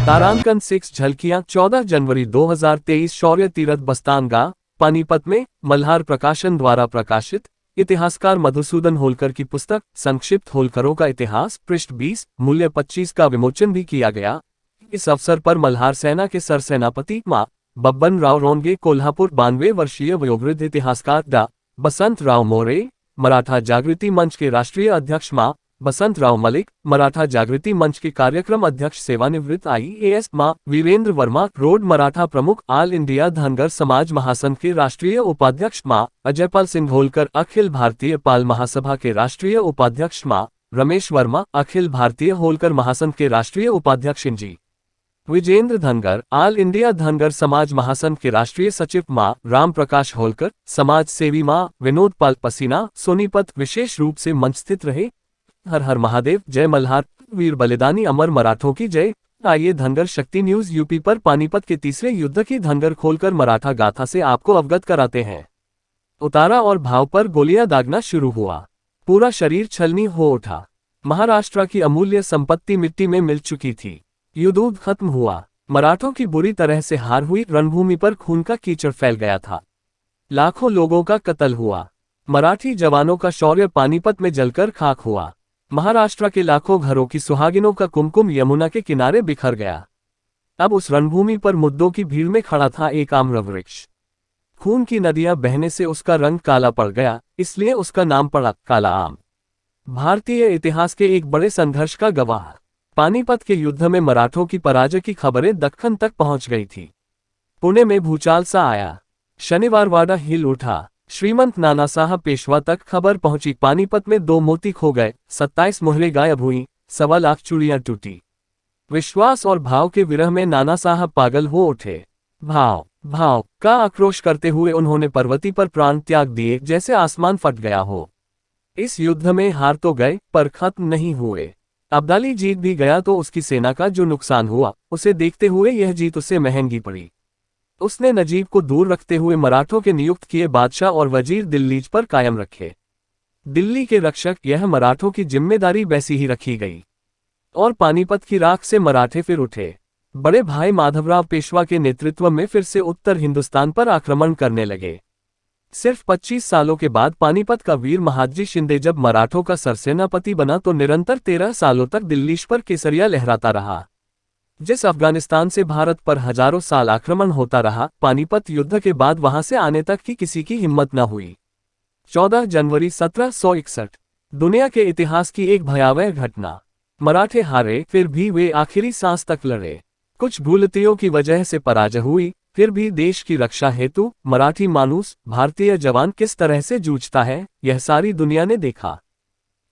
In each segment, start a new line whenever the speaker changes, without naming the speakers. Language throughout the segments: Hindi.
तारांकन 6 झलकियां 14 जनवरी 2023 शौर्य तीरथ बस्तानगा पानीपत में मल्हार प्रकाशन द्वारा प्रकाशित इतिहासकार मधुसूदन होलकर की पुस्तक संक्षिप्त होलकरों का इतिहास पृष्ठ 20 मूल्य 25 का विमोचन भी किया गया। इस अवसर पर मल्हार सेना के सरसेनापति मा बब्बन राव रोनगे कोल्हापुर 92 वर्षीय वयोवृद्ध इतिहासकार डा बसंत राव मोरे मराठा जागृति मंच के राष्ट्रीय अध्यक्ष मा बसंत राव मलिक मराठा जागृति मंच के कार्यक्रम अध्यक्ष सेवानिवृत्त IAS मा वीरेंद्र वर्मा रोड मराठा प्रमुख ऑल इंडिया धनगर समाज महासंघ के राष्ट्रीय उपाध्यक्ष मा अजयपाल सिंह होलकर अखिल भारतीय पाल महासभा के राष्ट्रीय उपाध्यक्ष मा रमेश वर्मा अखिल भारतीय होलकर महासंघ के राष्ट्रीय उपाध्यक्ष जी विजेंद्र धनगर ऑल इंडिया धनगर समाज महासंघ के राष्ट्रीय सचिव मां राम प्रकाश होलकर समाज सेवी मां विनोद पाल पसीना सोनीपत विशेष रूप से मंच स्थित रहे। हर हर महादेव, जय मल्हार, वीर बलिदानी अमर मराठों की जय। आइए धनगर शक्ति न्यूज यूपी पर पानीपत के तीसरे युद्ध की धनगर खोलकर मराठा गाथा से आपको अवगत कराते हैं। उतारा और भाव पर गोलियां दागना शुरू हुआ, पूरा शरीर छलनी हो उठा। महाराष्ट्र की अमूल्य संपत्ति मिट्टी में मिल चुकी थी। युद्ध खत्म हुआ, मराठों की बुरी तरह से हार हुई। रणभूमि पर खून का कीचड़ फैल गया था, लाखों लोगों का कत्ल हुआ। मराठी जवानों का शौर्य पानीपत में जलकर खाक हुआ। महाराष्ट्र के लाखों घरों की सुहागिनों का कुमकुम यमुना के किनारे बिखर गया। अब उस रणभूमि पर मुद्दों की भीड़ में खड़ा था एक आम्र वृक्ष। खून की नदियां बहने से उसका रंग काला पड़ गया, इसलिए उसका नाम पड़ा काला आम। भारतीय इतिहास के एक बड़े संघर्ष का गवाह। पानीपत के युद्ध में मराठों की पराजय की खबरें दक्खन तक पहुंच गई थी। पुणे में भूचाल सा आया, शनिवार वाड़ा हिल उठा। श्रीमंत नाना साहब पेशवा तक खबर पहुंची। पानीपत में 2 मोती खो गए, 27 मोहरें गायब हुई, 1.25 लाख चूड़ियां टूटी। विश्वास और भाव के विरह में नाना साहब पागल हो उठे। भाव भाव का आक्रोश करते हुए उन्होंने पर्वती पर प्राण त्याग दिए, जैसे आसमान फट गया हो। इस युद्ध में हार तो गए पर खत्म नहीं हुए। अब्दाली जीत भी गया तो उसकी सेना का जो नुकसान हुआ, उसे देखते हुए यह जीत उसे महंगी पड़ी। उसने नजीब को दूर रखते हुए मराठों के नियुक्त किए बादशाह और वजीर दिल्लीज पर कायम रखे। दिल्ली के रक्षक यह मराठों की जिम्मेदारी वैसी ही रखी गई और पानीपत की राख से मराठे फिर उठे। बड़े भाई माधवराव पेशवा के नेतृत्व में फिर से उत्तर हिंदुस्तान पर आक्रमण करने लगे। सिर्फ 25 सालों के बाद पानीपत का वीर महादजी शिंदे जब मराठों का सरसेनापति बना तो निरंतर 13 सालों तक दिल्लीश पर केसरिया लहराता रहा। जिस अफगानिस्तान से भारत पर हजारों साल आक्रमण होता रहा, पानीपत युद्ध के बाद वहां से आने तक की किसी की हिम्मत न हुई। 14 जनवरी 1761 दुनिया के इतिहास की एक भयावह घटना। मराठे हारे, फिर भी वे आखिरी सांस तक लड़े। कुछ भूलतियों की वजह से पराजय हुई, फिर भी देश की रक्षा हेतु मराठी मानूस, भारतीय जवान किस तरह से जूझता है, यह सारी दुनिया ने देखा।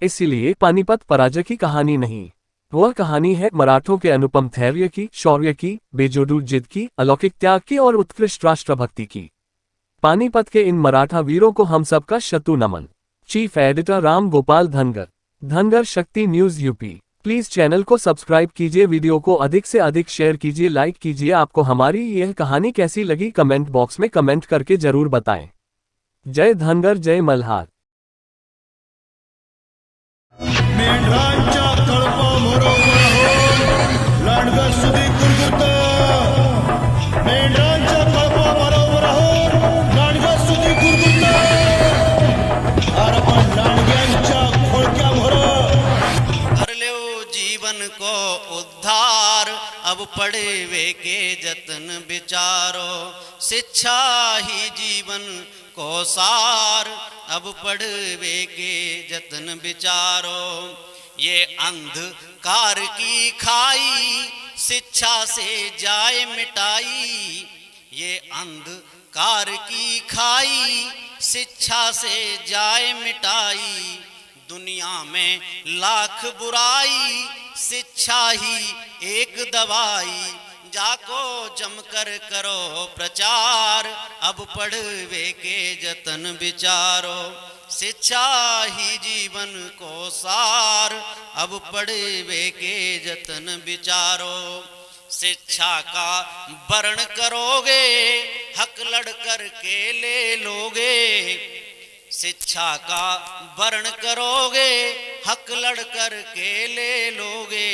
इसलिए पानीपत पराजय की कहानी नहीं, वह कहानी है मराठों के अनुपम धैर्य की, शौर्य की, बेजोड़ जिद की, अलौकिक त्याग की और उत्कृष्ट राष्ट्रभक्ति की। पानीपत के इन मराठा वीरों को हम सबका शतु नमन। चीफ एडिटर राम गोपाल धनगर, धनगर शक्ति न्यूज यूपी। प्लीज चैनल को सब्सक्राइब कीजिए, वीडियो को अधिक से अधिक शेयर कीजिए, लाइक कीजिए। आपको हमारी यह कहानी कैसी लगी कमेंट बॉक्स में कमेंट करके जरूर बताएं। जय धनगर, जय मल्हार।
को उद्धार अब पढ़े वे के जतन विचारो, शिक्षा ही जीवन को सार अब पढ़वे के जतन विचारो। ये अंधकार की खाई शिक्षा से जाए मिटाई, ये अंधकार की खाई शिक्षा से जाए मिटाई। दुनिया में लाख बुराई शिक्षा ही एक दवाई, जाको जमकर करो प्रचार अब पढ़वे के जतन विचारो। शिक्षा ही जीवन को सार अब पढ़वे के जतन विचारो। शिक्षा का वर्ण करोगे हक लड़ कर के ले लोगे, शिक्षा का वर्ण करोगे हक लड़ कर के ले लोगे।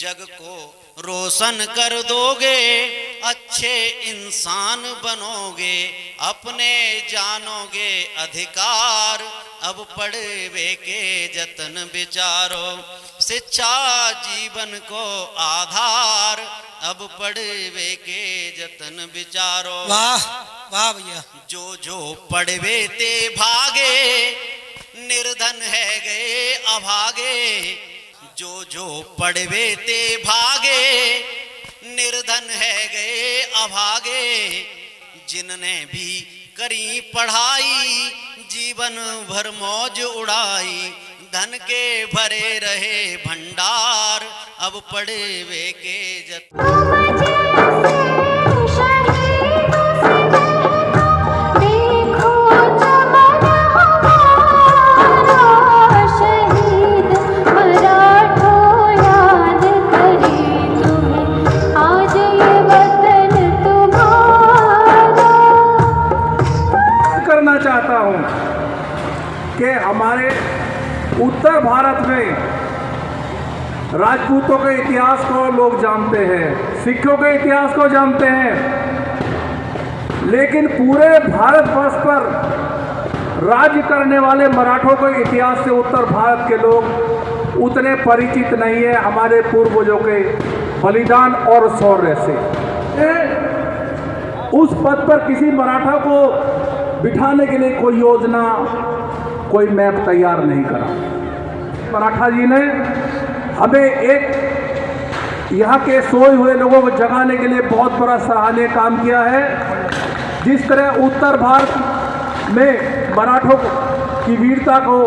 जग को रोशन कर दोगे, अच्छे इंसान बनोगे, अपने जानोगे अधिकार, अब पढ़वे के जतन विचारो, शिक्षा जीवन को आधार, अब पढ़वे के जतन विचारो।
वाह वाह भैया।
जो पढ़वे ते भागे, निर्धन है गए अभागे, जो पढ़वे ते भागे, निर्धन है गए अभागे, जिनने भी करी पढ़ाई, जीवन भर मौज उड़ाई, धन के भरे रहे भंडार, अब पढ़वे के जतन।
चाहता हूं कि हमारे उत्तर भारत में राजपूतों के इतिहास को लोग जानते हैं, सिखों के इतिहास को जानते हैं, लेकिन पूरे भारतवर्ष पर राज्य करने वाले मराठों के इतिहास से उत्तर भारत के लोग उतने परिचित नहीं है हमारे पूर्वजों के बलिदान और शौर्य से। उस पद पर किसी मराठा को बिठाने के लिए कोई योजना, कोई मैप तैयार नहीं करा। मराठा जी ने हमें एक यहाँ के सोए हुए लोगों को जगाने के लिए बहुत बड़ा सराहनीय काम किया है। जिस तरह उत्तर भारत में मराठों की वीरता को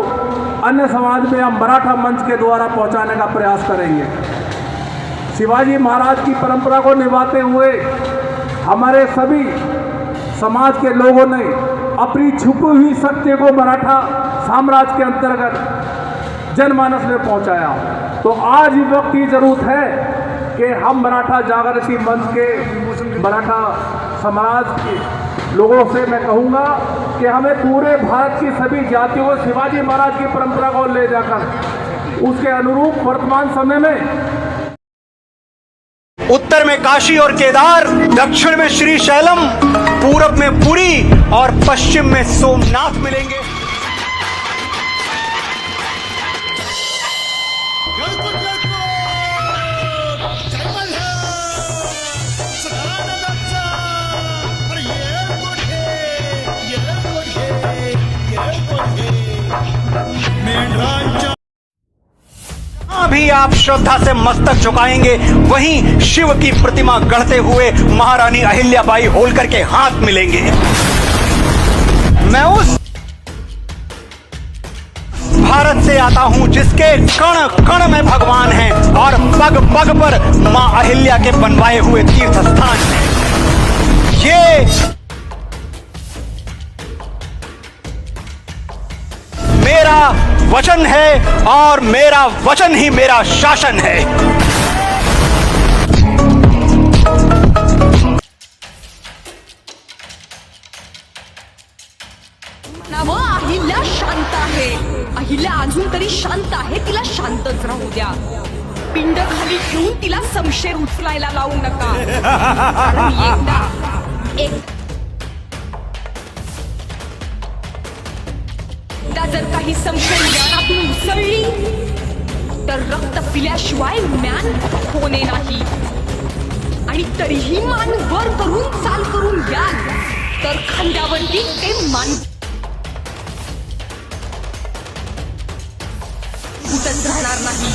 अन्य समाज में हम मराठा मंच के द्वारा पहुँचाने का प्रयास करेंगे। शिवाजी महाराज की परंपरा को निभाते हुए हमारे सभी समाज के लोगों ने अपनी छुपी हुई सत्य को मराठा साम्राज्य के अंतर्गत जनमानस में पहुंचाया। तो आज ही वक्त की जरूरत है कि हम मराठा जागृति मंच के मराठा समाज के लोगों से मैं कहूंगा कि हमें पूरे भारत की सभी जातियों को शिवाजी महाराज की परंपरा को ले जाकर उसके अनुरूप वर्तमान समय में
उत्तर में काशी और केदार, दक्षिण में श्री शैलम, पूरब में पुरी और पश्चिम में सोमनाथ मिलेंगे। भी आप श्रद्धा से मस्तक झुकाएंगे, वहीं शिव की प्रतिमा गढ़ते हुए महारानी अहिल्याबाई होलकर के हाथ मिलेंगे। मैं उस भारत से आता हूं जिसके कण कण में भगवान हैं और पग पग पर मां अहिल्या के बनवाए हुए तीर्थ स्थान हैं। ये मेरा वचन है और मेरा वचन ही मेरा शासन है।
नाव अहिल्या शांत आहे, अहिल्या अजून तरी शांत आहे, तिला शांतच राहू द्या। पिंड खाली ठेवून तिला समशेर उचलायला लावू नका। एकदा जर काही समशेर ज्ञानातून उसळली तर रक्त पिल्याशिवाय ज्ञान होणे नाही। आणि तरीही मान वर करून चाल करून याल तर खांद्यावरती ते मान उतरत राहणार नाही।